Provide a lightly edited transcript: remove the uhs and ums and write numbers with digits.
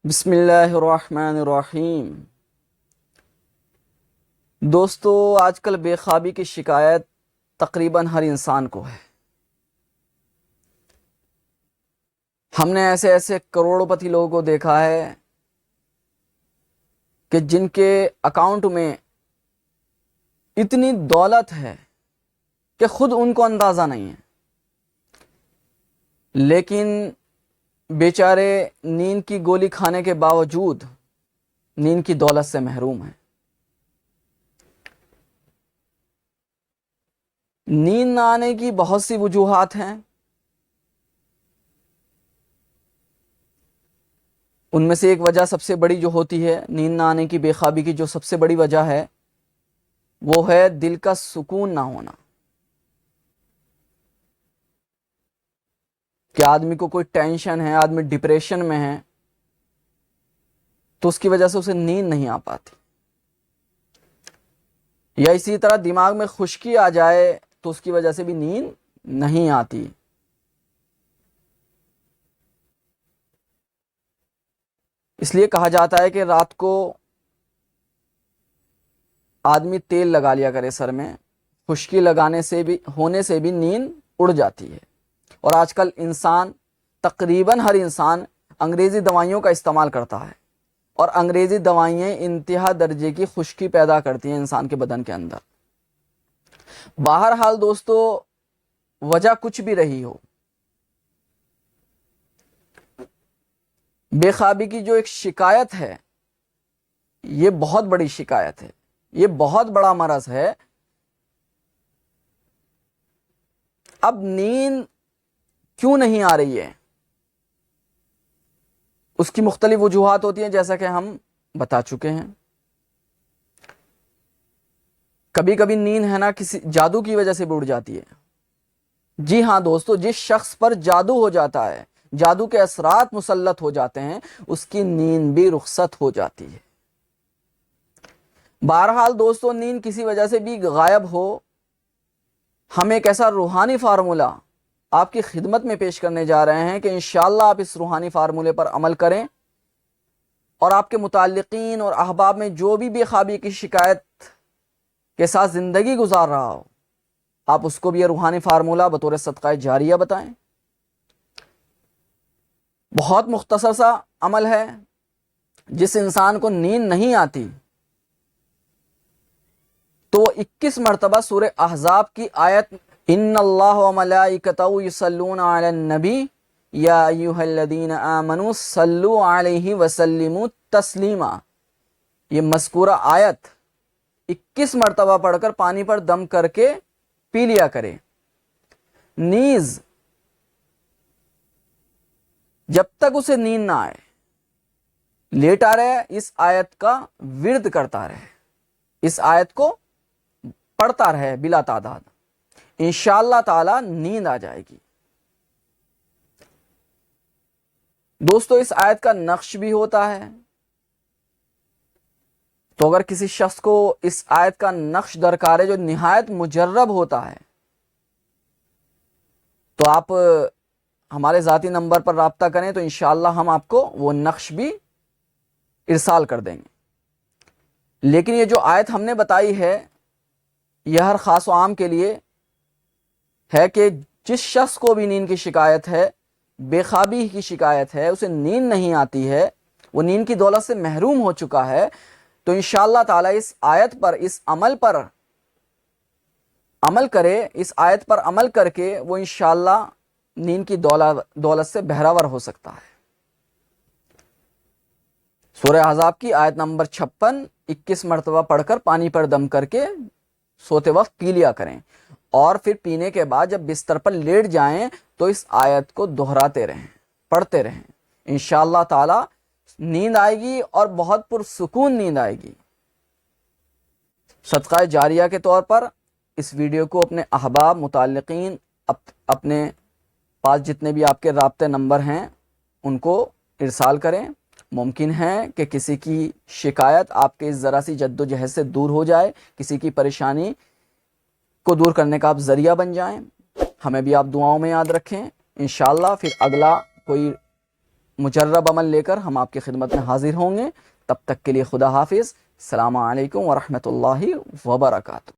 بسم اللہ الرحمن الرحیم۔ دوستو، آج کل بے خوابی کی شکایت تقریباً ہر انسان کو ہے۔ ہم نے ایسے ایسے کروڑوں پتی لوگوں کو دیکھا ہے کہ جن کے اکاؤنٹ میں اتنی دولت ہے کہ خود ان کو اندازہ نہیں ہے، لیکن بیچارے نیند کی گولی کھانے کے باوجود نیند کی دولت سے محروم ہیں۔ نیند نہ آنے کی بہت سی وجوہات ہیں۔ ان میں سے ایک وجہ سب سے بڑی جو ہوتی ہے نیند نہ آنے کی، بے خوابی کی جو سب سے بڑی وجہ ہے وہ ہے دل کا سکون نہ ہونا، کہ آدمی کو کوئی ٹینشن ہے، آدمی ڈپریشن میں ہے تو اس کی وجہ سے اسے نیند نہیں آ پاتی، یا اسی طرح دماغ میں خشکی آ جائے تو اس کی وجہ سے بھی نیند نہیں آتی۔ اس لیے کہا جاتا ہے کہ رات کو آدمی تیل لگا لیا کرے سر میں، خشکی ہونے سے بھی نیند اڑ جاتی ہے۔ اور آج کل تقریباً ہر انسان انگریزی دوائیوں کا استعمال کرتا ہے، اور انگریزی دوائیاں انتہا درجے کی خشکی پیدا کرتی ہیں انسان کے بدن کے اندر۔ بہرحال دوستو، وجہ کچھ بھی رہی ہو، بے خوابی کی جو ایک شکایت ہے یہ بہت بڑی شکایت ہے، یہ بہت بڑا مرض ہے۔ اب نیند کیوں نہیں آ رہی ہے؟ اس کی مختلف وجوہات ہوتی ہیں، جیسا کہ ہم بتا چکے ہیں۔ کبھی کبھی نیند ہے نا کسی جادو کی وجہ سے بھی اڑ جاتی ہے۔ جی ہاں دوستو، جس شخص پر جادو ہو جاتا ہے، جادو کے اثرات مسلط ہو جاتے ہیں، اس کی نیند بھی رخصت ہو جاتی ہے۔ بہرحال دوستو، نیند کسی وجہ سے بھی غائب ہو، ہم ایک ایسا روحانی فارمولہ آپ کی خدمت میں پیش کرنے جا رہے ہیں کہ انشاءاللہ آپ اس روحانی فارمولے پر عمل کریں، اور آپ کے متعلقین اور احباب میں جو بھی بے خوابی کی شکایت کے ساتھ زندگی گزار رہا ہو، آپ اس کو بھی یہ روحانی فارمولہ بطور صدقہ جاریہ بتائیں۔ بہت مختصر سا عمل ہے۔ جس انسان کو نیند نہیں آتی تو وہ 21 مرتبہ سورہ احزاب کی آیت ان اللہ وملائکتہ یصلون علی النبی یا ایھا الذین آمنوا صلوا علیہ وسلموا تسلیما، یہ مذکورہ آیت 21 مرتبہ پڑھ کر پانی پر دم کر کے پی لیا کرے۔ نیز جب تک اسے نیند نہ آئے لیٹا رہے، اس آیت کا ورد کرتا رہے، اس آیت کو پڑھتا رہے بلا تعداد، انشاءاللہ تعالی نیند آ جائے گی۔ دوستو، اس آیت کا نقش بھی ہوتا ہے، تو اگر کسی شخص کو اس آیت کا نقش درکار ہے جو نہایت مجرب ہوتا ہے، تو آپ ہمارے ذاتی نمبر پر رابطہ کریں تو انشاءاللہ ہم آپ کو وہ نقش بھی ارسال کر دیں گے۔ لیکن یہ جو آیت ہم نے بتائی ہے یہ ہر خاص و عام کے لیے ہے، کہ جس شخص کو بھی نیند کی شکایت ہے، بے خوابی کی شکایت ہے، اسے نیند نہیں آتی ہے، وہ نیند کی دولت سے محروم ہو چکا ہے، تو انشاءاللہ تعالی اس آیت پر، اس عمل پر عمل کرے، اس آیت پر عمل کر کے وہ انشاءاللہ نیند کی دولت سے بہراور ہو سکتا ہے۔ سورہ احزاب کی آیت نمبر 56 21 مرتبہ پڑھ کر پانی پر دم کر کے سوتے وقت پی لیا کریں، اور پھر پینے کے بعد جب بستر پر لیٹ جائیں تو اس آیت کو دہراتے رہیں، پڑھتے رہیں، انشاءاللہ تعالی نیند آئے گی، اور بہت پرسکون نیند آئے گی۔ صدقہ جاریہ کے طور پر اس ویڈیو کو اپنے احباب، متعلقین، اپنے پاس جتنے بھی آپ کے رابطے نمبر ہیں ان کو ارسال کریں۔ ممکن ہے کہ کسی کی شکایت آپ کے اس ذرا سی جد و جہد سے دور ہو جائے، کسی کی پریشانی کو دور کرنے کا آپ ذریعہ بن جائیں۔ ہمیں بھی آپ دعاؤں میں یاد رکھیں، انشاءاللہ پھر اگلا کوئی مجرب عمل لے کر ہم آپ کی خدمت میں حاضر ہوں گے. تب تک کے لیے خدا حافظ. السلام علیکم ورحمۃ اللہ وبرکاتہ.